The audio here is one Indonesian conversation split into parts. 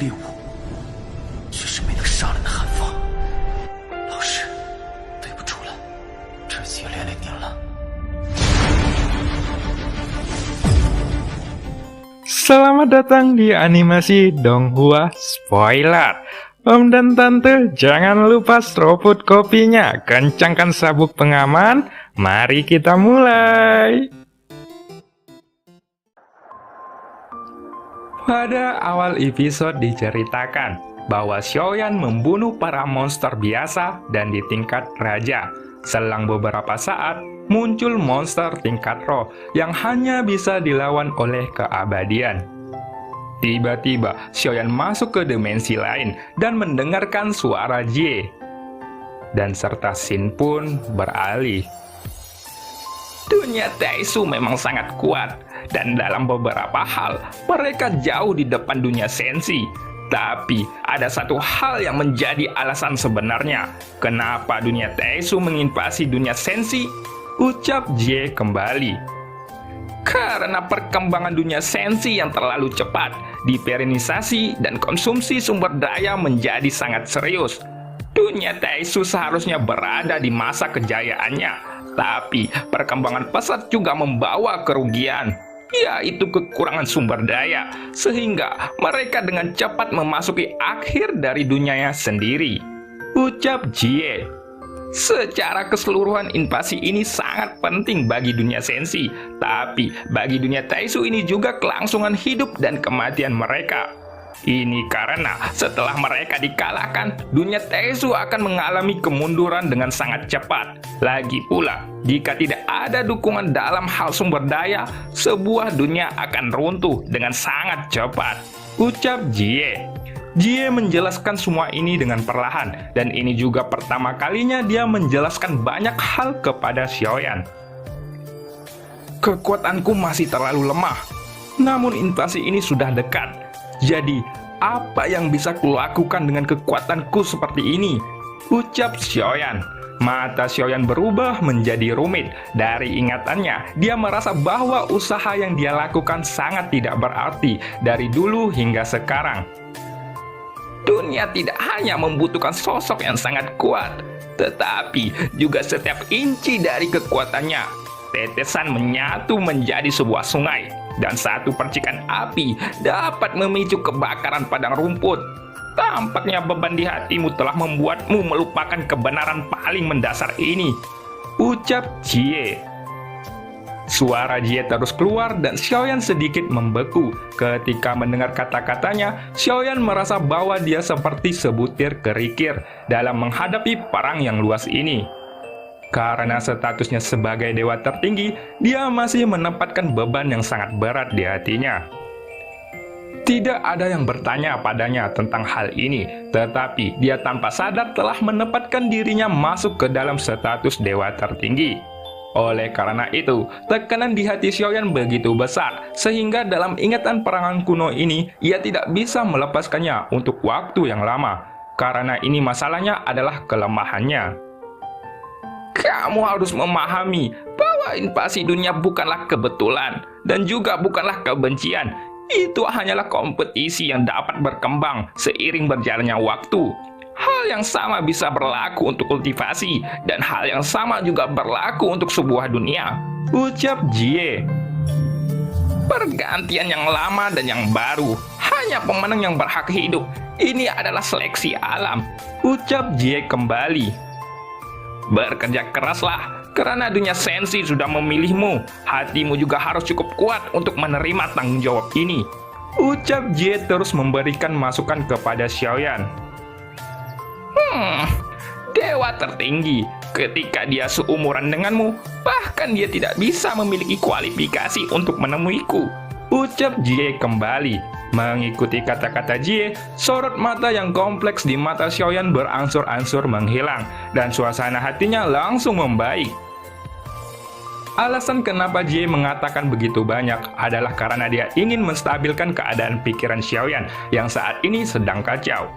猎物，却是没能杀人的寒风。老师，对不住了，这次也连累您了。Selamat datang di animasi Donghua Spoiler. Om dan Tante, jangan lupa seruput kopinya, kencangkan sabuk pengaman, mari kita mulai. Pada awal episode diceritakan bahwa Xiaoyan membunuh para monster biasa dan di tingkat raja. Selang beberapa saat, muncul monster tingkat roh yang hanya bisa dilawan oleh keabadian. Tiba-tiba, Xiaoyan masuk ke dimensi lain dan mendengarkan suara Jie. Dan serta Xin pun beralih. Dunia Taisu memang sangat kuat, dan dalam beberapa hal, mereka jauh di depan dunia Senshi. Tapi, ada satu hal yang menjadi alasan sebenarnya. Kenapa dunia Taisu menginvasi dunia Senshi? Ucap Jie kembali. Karena perkembangan dunia Senshi yang terlalu cepat, diperinisasi dan konsumsi sumber daya menjadi sangat serius. Dunia Taisu seharusnya berada di masa kejayaannya, tapi perkembangan pesat juga membawa kerugian, yaitu kekurangan sumber daya, sehingga mereka dengan cepat memasuki akhir dari dunianya sendiri. Ucap Jie. Secara keseluruhan invasi ini sangat penting bagi dunia Senshi, tapi bagi dunia Taisu ini juga kelangsungan hidup dan kematian mereka. Ini karena setelah mereka dikalahkan, dunia Taisu akan mengalami kemunduran dengan sangat cepat. Lagi pula, jika tidak ada dukungan dalam hal sumber daya, sebuah dunia akan runtuh dengan sangat cepat. Ucap Jie. Jie menjelaskan semua ini dengan perlahan, dan ini juga pertama kalinya dia menjelaskan banyak hal kepada Xiaoyan. Kekuatanku masih terlalu lemah, namun invasi ini sudah dekat. Jadi, apa yang bisa kulakukan dengan kekuatanku seperti ini? Ucap Xiaoyan. Mata Xiaoyan berubah menjadi rumit. Dari ingatannya, dia merasa bahwa usaha yang dia lakukan sangat tidak berarti dari dulu hingga sekarang. Dunia tidak hanya membutuhkan sosok yang sangat kuat, tetapi juga setiap inci dari kekuatannya. Tetesan menyatu menjadi sebuah sungai, dan satu percikan api dapat memicu kebakaran padang rumput. Tampaknya beban di hatimu telah membuatmu melupakan kebenaran paling mendasar ini. Ucap Jie. Suara Jie terus keluar dan Xiaoyan sedikit membeku. Ketika mendengar kata-katanya, Xiaoyan merasa bahwa dia seperti sebutir kerikil dalam menghadapi perang yang luas ini. Karena statusnya sebagai dewa tertinggi, dia masih menempatkan beban yang sangat berat di hatinya. Tidak ada yang bertanya padanya tentang hal ini, tetapi dia tanpa sadar telah menempatkan dirinya masuk ke dalam status dewa tertinggi. Oleh karena itu, tekanan di hati Xiaoyan begitu besar, sehingga dalam ingatan perangan kuno ini, ia tidak bisa melepaskannya untuk waktu yang lama. Karena ini masalahnya adalah kelemahannya. Kamu harus memahami bahwa invasi dunia bukanlah kebetulan, dan juga bukanlah kebencian. Itu hanyalah kompetisi yang dapat berkembang seiring berjalannya waktu. Hal yang sama bisa berlaku untuk kultivasi, dan hal yang sama juga berlaku untuk sebuah dunia. Ucap Jie. Pergantian yang lama dan yang baru, hanya pemenang yang berhak hidup. Ini adalah seleksi alam. Ucap Jie kembali. Bekerja keraslah, karena dunia Senshi sudah memilihmu. Hatimu juga harus cukup kuat untuk menerima tanggung jawab ini. Ucap Jie terus memberikan masukan kepada Xiaoyan. Dewa tertinggi, ketika dia seumuran denganmu, bahkan dia tidak bisa memiliki kualifikasi untuk menemuiku. Ucap Jie kembali. Mengikuti kata-kata Jie, sorot mata yang kompleks di mata Xiaoyan berangsur-angsur menghilang, dan suasana hatinya langsung membaik. Alasan kenapa Jie mengatakan begitu banyak adalah karena dia ingin menstabilkan keadaan pikiran Xiaoyan yang saat ini sedang kacau.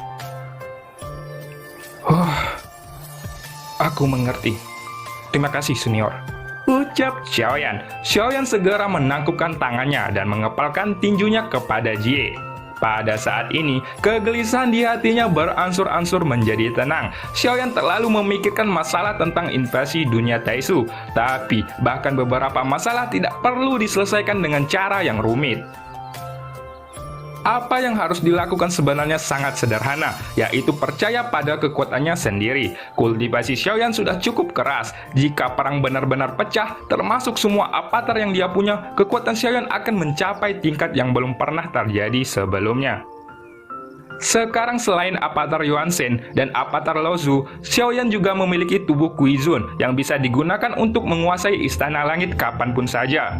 Aku mengerti. Terima kasih, senior. Ucap Xiaoyan. Xiaoyan segera menangkupkan tangannya dan mengepalkan tinjunya kepada Jie. Pada saat ini, kegelisahan di hatinya beransur-ansur menjadi tenang. Xiaoyan terlalu memikirkan masalah tentang invasi dunia Taisu, tapi bahkan beberapa masalah tidak perlu diselesaikan dengan cara yang rumit. Apa yang harus dilakukan sebenarnya sangat sederhana, yaitu percaya pada kekuatannya sendiri. Kultivasi Xiaoyan sudah cukup keras. Jika perang benar-benar pecah, termasuk semua avatar yang dia punya, kekuatan Xiaoyan akan mencapai tingkat yang belum pernah terjadi sebelumnya. Sekarang selain avatar Yuan Shen dan avatar Laozu, Xiaoyan juga memiliki tubuh Kuizun yang bisa digunakan untuk menguasai istana langit kapanpun saja.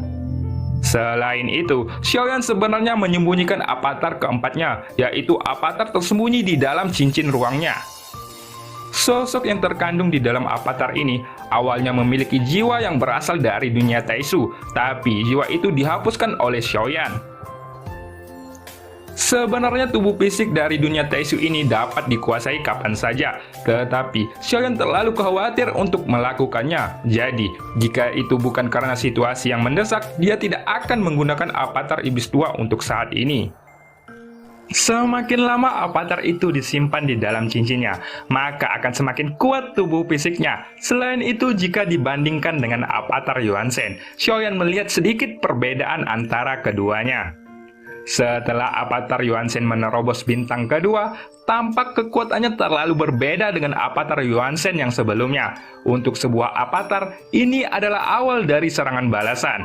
Selain itu, Xiaoyan sebenarnya menyembunyikan avatar keempatnya, yaitu avatar tersembunyi di dalam cincin ruangnya. Sosok yang terkandung di dalam avatar ini awalnya memiliki jiwa yang berasal dari dunia Taisu, tapi jiwa itu dihapuskan oleh Xiaoyan. Sebenarnya tubuh fisik dari dunia Taisu ini dapat dikuasai kapan saja, tetapi Xiaoyan terlalu khawatir untuk melakukannya. Jadi, jika itu bukan karena situasi yang mendesak, dia tidak akan menggunakan avatar iblis tua untuk saat ini. Semakin lama avatar itu disimpan di dalam cincinnya, maka akan semakin kuat tubuh fisiknya. Selain itu, jika dibandingkan dengan avatar Yuan Shen, Xiaoyan melihat sedikit perbedaan antara keduanya. Setelah avatar Yuan Shen menerobos bintang kedua, tampak kekuatannya terlalu berbeda dengan avatar Yuan Shen yang sebelumnya. Untuk sebuah avatar, ini adalah awal dari serangan balasan.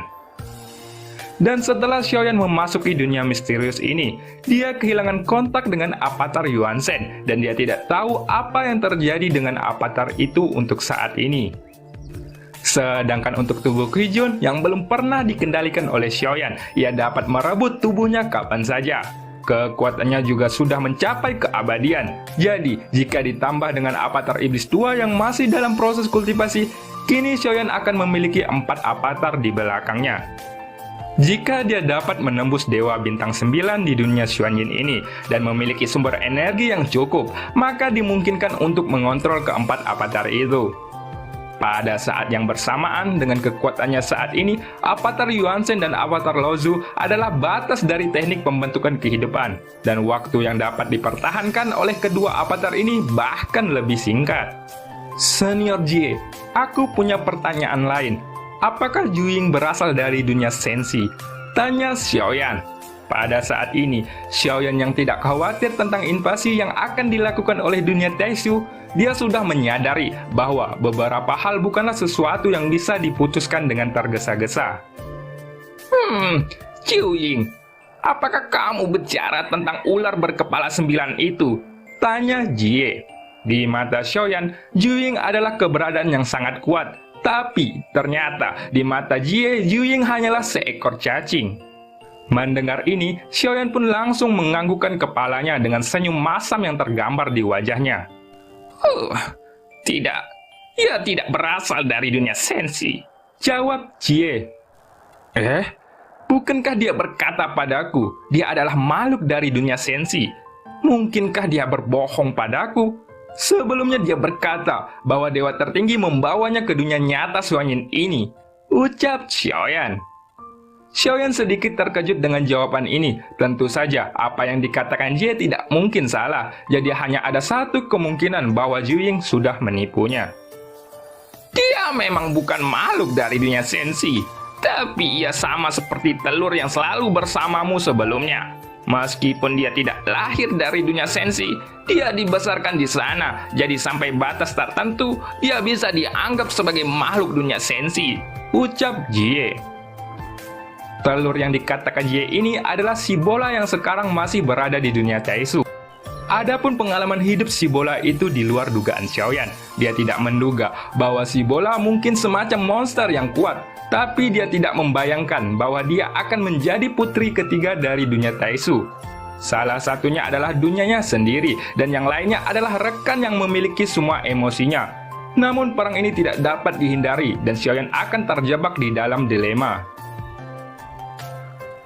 Dan setelah Xiaoyan memasuki dunia misterius ini, dia kehilangan kontak dengan avatar Yuan Shen, dan dia tidak tahu apa yang terjadi dengan avatar itu untuk saat ini. Sedangkan untuk tubuh Kuizun yang belum pernah dikendalikan oleh Xiaoyan, ia dapat merebut tubuhnya kapan saja. Kekuatannya juga sudah mencapai keabadian. Jadi, jika ditambah dengan avatar iblis tua yang masih dalam proses kultivasi, kini Xiaoyan akan memiliki 4 avatar di belakangnya. Jika dia dapat menembus Dewa Bintang 9 di dunia Xuanyin ini dan memiliki sumber energi yang cukup, maka dimungkinkan untuk mengontrol keempat avatar itu. Pada saat yang bersamaan dengan kekuatannya saat ini, avatar Yuan Shen dan avatar Laozu adalah batas dari teknik pembentukan kehidupan, dan waktu yang dapat dipertahankan oleh kedua avatar ini bahkan lebih singkat. Senior Jie, aku punya pertanyaan lain. Apakah Juying berasal dari dunia sensi? Tanya Xiaoyan. Pada saat ini, Xiaoyan yang tidak khawatir tentang invasi yang akan dilakukan oleh dunia Taisu, dia sudah menyadari bahwa beberapa hal bukanlah sesuatu yang bisa diputuskan dengan tergesa-gesa. Juying, apakah kamu bicara tentang ular berkepala 9 itu? Tanya Jie. Di mata Xiaoyan, Juying adalah keberadaan yang sangat kuat. Tapi ternyata di mata Jie, Juying hanyalah seekor cacing. Mendengar ini, Xiaoyan pun langsung menganggukkan kepalanya dengan senyum masam yang tergambar di wajahnya. Tidak, ia tidak berasal dari dunia sensi, jawab Jie. Bukankah dia berkata padaku, dia adalah makhluk dari dunia sensi? Mungkinkah dia berbohong padaku? Sebelumnya dia berkata bahwa dewa tertinggi membawanya ke dunia nyata Xuanyin ini, ucap Xiaoyan. Xiaoyan sedikit terkejut dengan jawaban ini. Tentu saja, apa yang dikatakan Jie tidak mungkin salah. Jadi hanya ada satu kemungkinan bahwa Juying sudah menipunya. Dia memang bukan makhluk dari dunia sensi, tapi ia sama seperti telur yang selalu bersamamu sebelumnya. Meskipun dia tidak lahir dari dunia sensi, dia dibesarkan di sana. Jadi sampai batas tertentu, dia bisa dianggap sebagai makhluk dunia sensi, ucap Jie. Telur yang dikatakan Jie ini adalah si bola yang sekarang masih berada di dunia Taisu. Adapun pengalaman hidup si bola itu di luar dugaan Xiaoyan. Dia tidak menduga bahwa si bola mungkin semacam monster yang kuat, tapi dia tidak membayangkan bahwa dia akan menjadi putri ketiga dari dunia Taisu. Salah satunya adalah dunianya sendiri, dan yang lainnya adalah rekan yang memiliki semua emosinya. Namun perang ini tidak dapat dihindari, dan Xiaoyan akan terjebak di dalam dilema.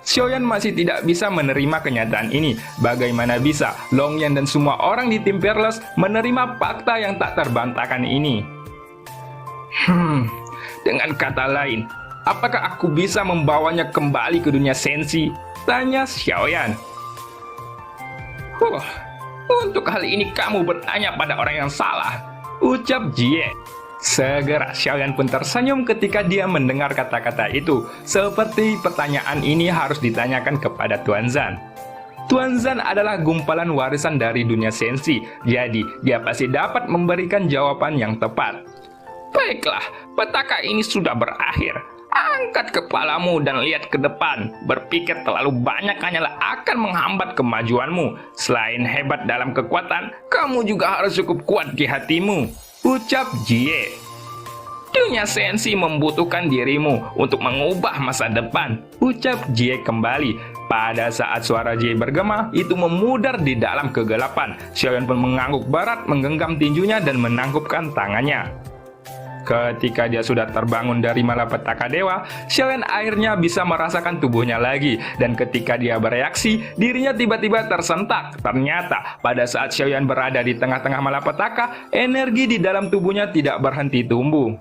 Xiaoyan masih tidak bisa menerima kenyataan ini. Bagaimana bisa Longyan dan semua orang di tim Fearless menerima fakta yang tak terbantahkan ini? Dengan kata lain, apakah aku bisa membawanya kembali ke dunia sensi? Tanya Xiaoyan. Wah, untuk hal ini kamu bertanya pada orang yang salah, ucap Jie. Segera Xiaoyan pun tersenyum ketika dia mendengar kata-kata itu. Seperti pertanyaan ini harus ditanyakan kepada Tuan Zhan. Tuan Zhan adalah gumpalan warisan dari dunia sensi, jadi dia pasti dapat memberikan jawaban yang tepat. Baiklah, petaka ini sudah berakhir. Angkat kepalamu dan lihat ke depan. Berpikir terlalu banyak hanyalah akan menghambat kemajuanmu. Selain hebat dalam kekuatan, kamu juga harus cukup kuat di hatimu, ucap Jie. Dunia sensi membutuhkan dirimu untuk mengubah masa depan, ucap Jie kembali. Pada saat suara Jie bergema, itu memudar di dalam kegelapan. Xiaoyan pun mengangguk berat, menggenggam tinjunya dan menangkupkan tangannya. Ketika dia sudah terbangun dari malapetaka dewa, Xiaoyan akhirnya bisa merasakan tubuhnya lagi. Dan ketika dia bereaksi, dirinya tiba-tiba tersentak. Ternyata, pada saat Xiaoyan berada di tengah-tengah malapetaka, energi di dalam tubuhnya tidak berhenti tumbuh.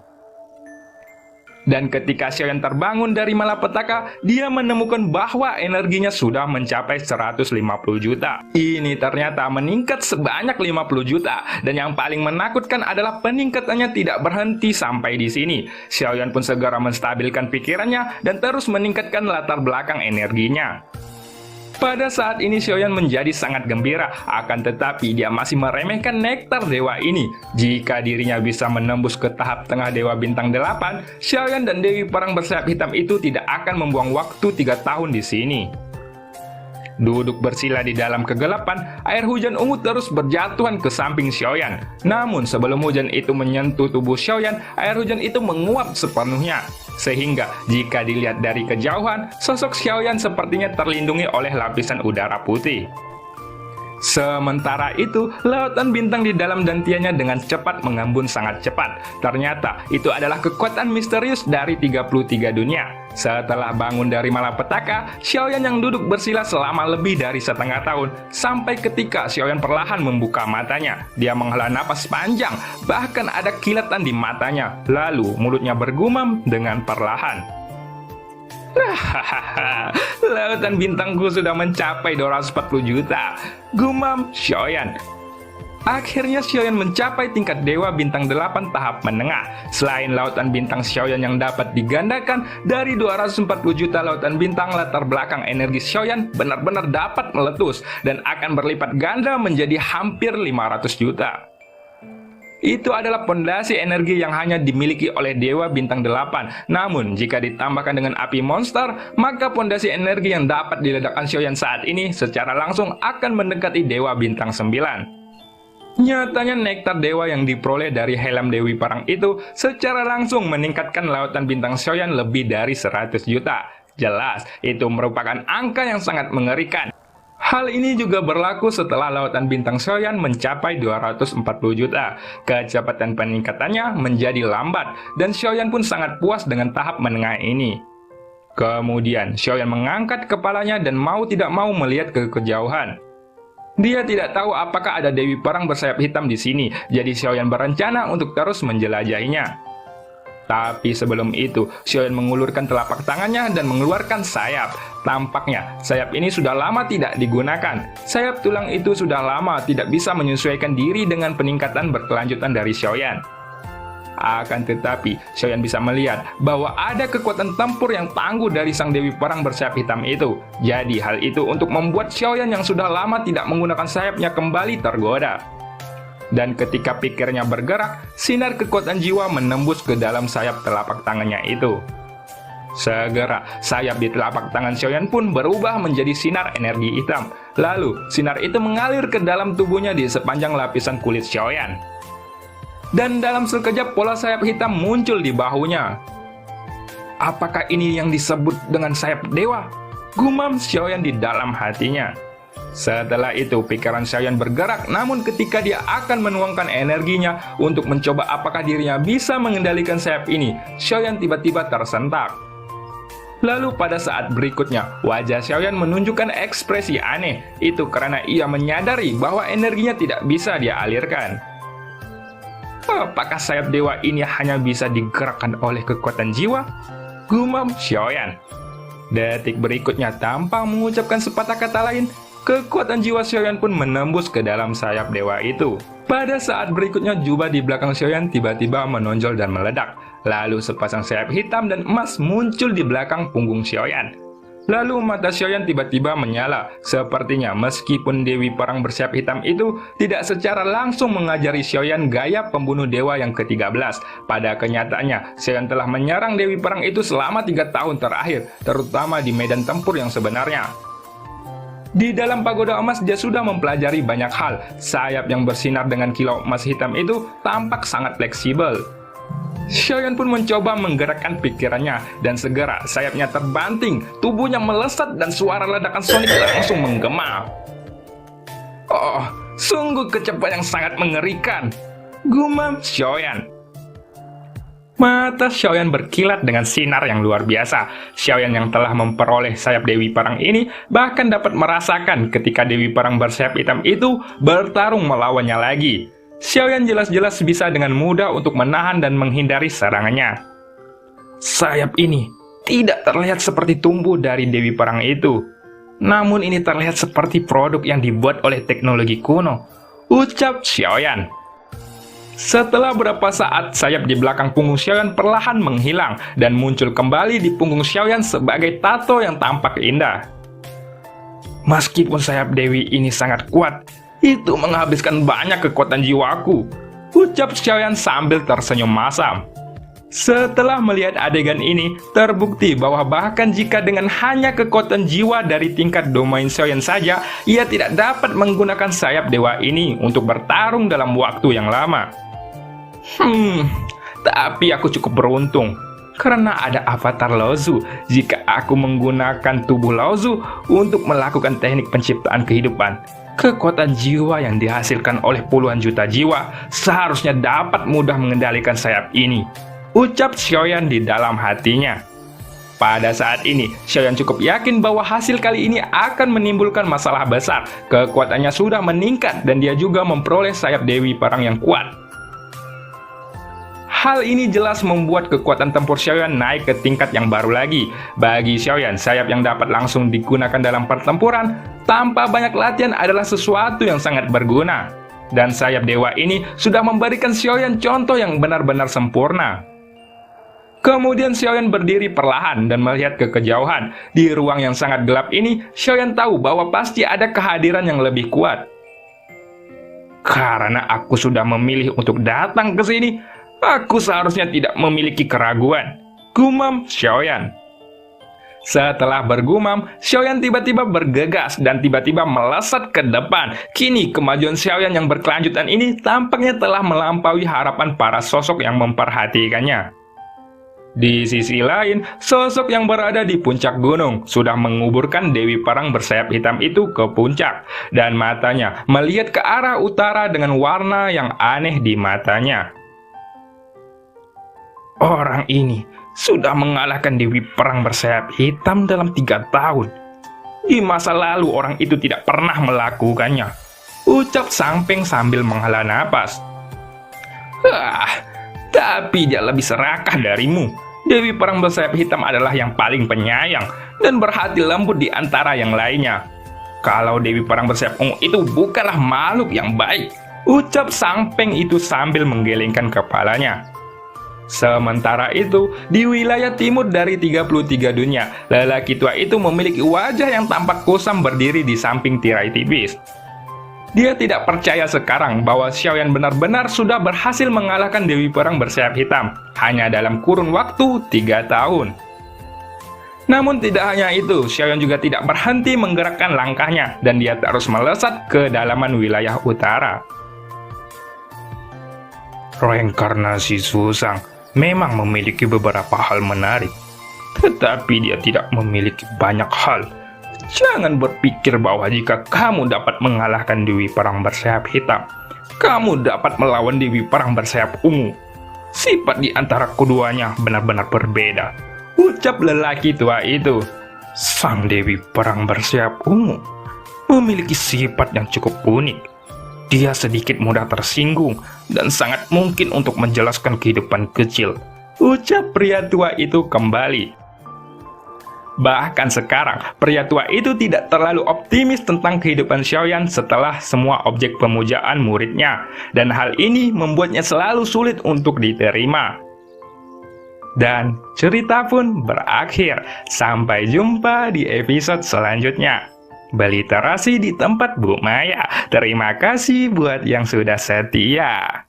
Dan ketika Xiaoyan terbangun dari malapetaka, dia menemukan bahwa energinya sudah mencapai 150 juta. Ini ternyata meningkat sebanyak 50 juta. Dan yang paling menakutkan adalah peningkatannya tidak berhenti sampai di sini. Xiaoyan pun segera menstabilkan pikirannya dan terus meningkatkan latar belakang energinya. Pada saat ini Xiaoyan menjadi sangat gembira, akan tetapi dia masih meremehkan nektar dewa ini. Jika dirinya bisa menembus ke tahap tengah dewa bintang 8, Xiaoyan dan Dewi Perang bersayap hitam itu tidak akan membuang waktu 3 tahun di sini. Duduk bersila di dalam kegelapan, air hujan ungu terus berjatuhan ke samping Xiaoyan. Namun sebelum hujan itu menyentuh tubuh Xiaoyan, air hujan itu menguap sepenuhnya. Sehingga jika dilihat dari kejauhan, sosok Xiaoyan sepertinya terlindungi oleh lapisan udara putih. Sementara itu, lautan bintang di dalam dantiannya dengan cepat mengembun sangat cepat. Ternyata, itu adalah kekuatan misterius dari 33 dunia. Setelah bangun dari malapetaka, Xiaoyan yang duduk bersila selama lebih dari setengah tahun, sampai ketika Xiaoyan perlahan membuka matanya. Dia menghela napas panjang, bahkan ada kilatan di matanya. Lalu, mulutnya bergumam dengan perlahan. Hahaha, lautan bintangku sudah mencapai 240 juta, gumam Xiaoyan. Akhirnya Xiaoyan mencapai tingkat dewa bintang 8 tahap menengah. Selain lautan bintang Xiaoyan yang dapat digandakan, dari 240 juta lautan bintang, latar belakang energi Xiaoyan benar-benar dapat meletus dan akan berlipat ganda menjadi hampir 500 juta. Itu adalah pondasi energi yang hanya dimiliki oleh Dewa Bintang 8. Namun, jika ditambahkan dengan api monster, maka pondasi energi yang dapat diledakkan Xiaoyan saat ini secara langsung akan mendekati Dewa Bintang 9. Nyatanya nektar dewa yang diperoleh dari helm Dewi Perang itu secara langsung meningkatkan lautan bintang Xiaoyan lebih dari 100 juta. Jelas, itu merupakan angka yang sangat mengerikan. Hal ini juga berlaku setelah lautan bintang Xiaoyan mencapai 240 juta. Kecepatan peningkatannya menjadi lambat, dan Xiaoyan pun sangat puas dengan tahap menengah ini. Kemudian, Xiaoyan mengangkat kepalanya dan mau tidak mau melihat ke kejauhan. Dia tidak tahu apakah ada Dewi Perang bersayap hitam di sini, jadi Xiaoyan berencana untuk terus menjelajahinya. Tapi sebelum itu, Xiaoyan mengulurkan telapak tangannya dan mengeluarkan sayap. Tampaknya, sayap ini sudah lama tidak digunakan. Sayap tulang itu sudah lama tidak bisa menyesuaikan diri dengan peningkatan berkelanjutan dari Xiaoyan. Akan tetapi, Xiaoyan bisa melihat bahwa ada kekuatan tempur yang tangguh dari sang Dewi Perang bersayap hitam itu. Jadi hal itu untuk membuat Xiaoyan yang sudah lama tidak menggunakan sayapnya kembali tergoda. Dan ketika pikirnya bergerak, sinar kekuatan jiwa menembus ke dalam sayap telapak tangannya itu. Segera, sayap di telapak tangan Xiaoyan pun berubah menjadi sinar energi hitam. Lalu, sinar itu mengalir ke dalam tubuhnya di sepanjang lapisan kulit Xiaoyan. Dan dalam sekejap, pola sayap hitam muncul di bahunya. Apakah ini yang disebut dengan sayap dewa? Gumam Xiaoyan di dalam hatinya. Setelah itu, pikiran Xiaoyan bergerak, namun ketika dia akan menuangkan energinya untuk mencoba apakah dirinya bisa mengendalikan sayap ini, Xiaoyan tiba-tiba tersentak. Lalu pada saat berikutnya, wajah Xiaoyan menunjukkan ekspresi aneh. Itu karena ia menyadari bahwa energinya tidak bisa dia alirkan. Apakah sayap dewa ini hanya bisa digerakkan oleh kekuatan jiwa? Gumam Xiaoyan. Detik berikutnya, tanpa mengucapkan sepatah kata lain, Kekuatan jiwa Xiaoyan pun menembus ke dalam sayap dewa itu. Pada saat berikutnya, jubah di belakang Xiaoyan tiba-tiba menonjol dan meledak. Lalu sepasang sayap hitam dan emas muncul di belakang punggung Xiaoyan. Lalu mata Xiaoyan tiba-tiba menyala. Sepertinya meskipun Dewi Perang bersayap hitam itu tidak secara langsung mengajari Xiaoyan gaya pembunuh dewa yang ke-13. Pada kenyataannya, Xiaoyan telah menyerang Dewi Perang itu selama 3 tahun terakhir, terutama di medan tempur yang sebenarnya. Di dalam pagoda emas, dia sudah mempelajari banyak hal. Sayap yang bersinar dengan kilau emas hitam itu tampak sangat fleksibel. Xiaoyan pun mencoba menggerakkan pikirannya, dan segera sayapnya terbanting, tubuhnya melesat dan suara ledakan sonik langsung menggema. Oh, sungguh kecepatan yang sangat mengerikan, gumam Xiaoyan. Mata Xiaoyan berkilat dengan sinar yang luar biasa. Xiaoyan yang telah memperoleh sayap Dewi Perang ini bahkan dapat merasakan ketika Dewi Perang bersayap hitam itu bertarung melawannya lagi. Xiaoyan jelas-jelas bisa dengan mudah untuk menahan dan menghindari serangannya. Sayap ini tidak terlihat seperti tumbuh dari Dewi Perang itu. Namun ini terlihat seperti produk yang dibuat oleh teknologi kuno, ucap Xiaoyan. Setelah beberapa saat, sayap di belakang punggung Xiaoyan perlahan menghilang dan muncul kembali di punggung Xiaoyan sebagai tato yang tampak indah. Meskipun sayap Dewi ini sangat kuat, itu menghabiskan banyak kekuatan jiwaku, ucap Xiaoyan sambil tersenyum masam. Setelah melihat adegan ini, terbukti bahwa bahkan jika dengan hanya kekuatan jiwa dari tingkat domain Xiaoyan saja, ia tidak dapat menggunakan sayap dewa ini untuk bertarung dalam waktu yang lama. Tapi aku cukup beruntung, karena ada avatar Laozu. Jika aku menggunakan tubuh Laozu untuk melakukan teknik penciptaan kehidupan, kekuatan jiwa yang dihasilkan oleh puluhan juta jiwa seharusnya dapat mudah mengendalikan sayap ini, ucap Xiaoyan di dalam hatinya. Pada saat ini, Xiaoyan cukup yakin bahwa hasil kali ini akan menimbulkan masalah besar. Kekuatannya sudah meningkat dan dia juga memperoleh sayap Dewi Perang yang kuat. Hal ini jelas membuat kekuatan tempur Xiaoyan naik ke tingkat yang baru lagi. Bagi Xiaoyan, sayap yang dapat langsung digunakan dalam pertempuran tanpa banyak latihan adalah sesuatu yang sangat berguna. Dan sayap dewa ini sudah memberikan Xiaoyan contoh yang benar-benar sempurna. Kemudian Xiaoyan berdiri perlahan dan melihat ke kejauhan. Di ruang yang sangat gelap ini, Xiaoyan tahu bahwa pasti ada kehadiran yang lebih kuat. Karena aku sudah memilih untuk datang ke sini, aku seharusnya tidak memiliki keraguan, gumam Xiaoyan. Setelah bergumam, Xiaoyan tiba-tiba bergegas dan tiba-tiba melesat ke depan. Kini kemajuan Xiaoyan yang berkelanjutan ini tampaknya telah melampaui harapan para sosok yang memperhatikannya. Di sisi lain, sosok yang berada di puncak gunung sudah menguburkan Dewi Perang bersayap hitam itu ke puncak, dan matanya melihat ke arah utara dengan warna yang aneh di matanya. Orang ini sudah mengalahkan Dewi Perang bersayap hitam dalam 3 tahun. Di masa lalu orang itu tidak pernah melakukannya, ucap Sang Peng sambil menghela napas. Tapi dia lebih serakah darimu. Dewi Perang bersayap hitam adalah yang paling penyayang dan berhati lembut di antara yang lainnya. Kalau Dewi Perang bersayap ungu itu bukanlah makhluk yang baik, ucap Sang Peng itu sambil menggelengkan kepalanya. Sementara itu, di wilayah timur dari 33 dunia, lelaki tua itu memiliki wajah yang tampak kusam berdiri di samping tirai tipis. Dia tidak percaya sekarang bahwa Xiaoyan benar-benar sudah berhasil mengalahkan Dewi Perang bersayap hitam, hanya dalam kurun waktu 3 tahun. Namun tidak hanya itu, Xiaoyan juga tidak berhenti menggerakkan langkahnya, dan dia terus melesat ke dalaman wilayah utara. Reinkarnasi Susang memang memiliki beberapa hal menarik, tetapi dia tidak memiliki banyak hal. Jangan berpikir bahwa jika kamu dapat mengalahkan Dewi Perang bersayap hitam, kamu dapat melawan Dewi Perang bersayap ungu. Sifat di antara keduanya benar-benar berbeda, ucap lelaki tua itu. Sang Dewi Perang bersayap ungu memiliki sifat yang cukup unik. Dia sedikit mudah tersinggung dan sangat mungkin untuk menjelaskan kehidupan kecil, ucap pria tua itu kembali. Bahkan sekarang, pria tua itu tidak terlalu optimis tentang kehidupan Xiaoyan setelah semua objek pemujaan muridnya, dan hal ini membuatnya selalu sulit untuk diterima. Dan cerita pun berakhir. Sampai jumpa di episode selanjutnya. Beliterasi di tempat Bu Maya. Terima kasih buat yang sudah setia.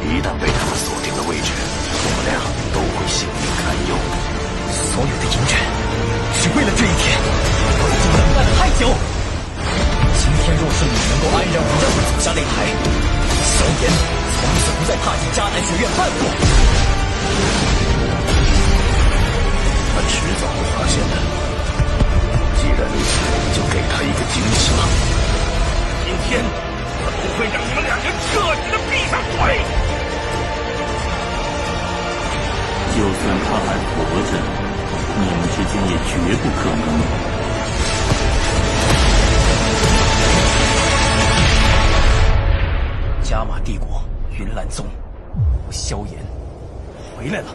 一旦被他们锁定了位置，我们俩都会性命堪忧。所有的隐忍，只为了这一天，我已经等待了太久。今天若是你能够安然无恙地走下擂台，萧炎从此不再踏进迦南学院半步。他迟早会发现的。既然如此，就给他一个惊喜吧。今天我不会让你们两人彻底的闭上嘴。就算他还活着，你们之间也绝不可能。加玛帝国云岚宗，萧炎回来了。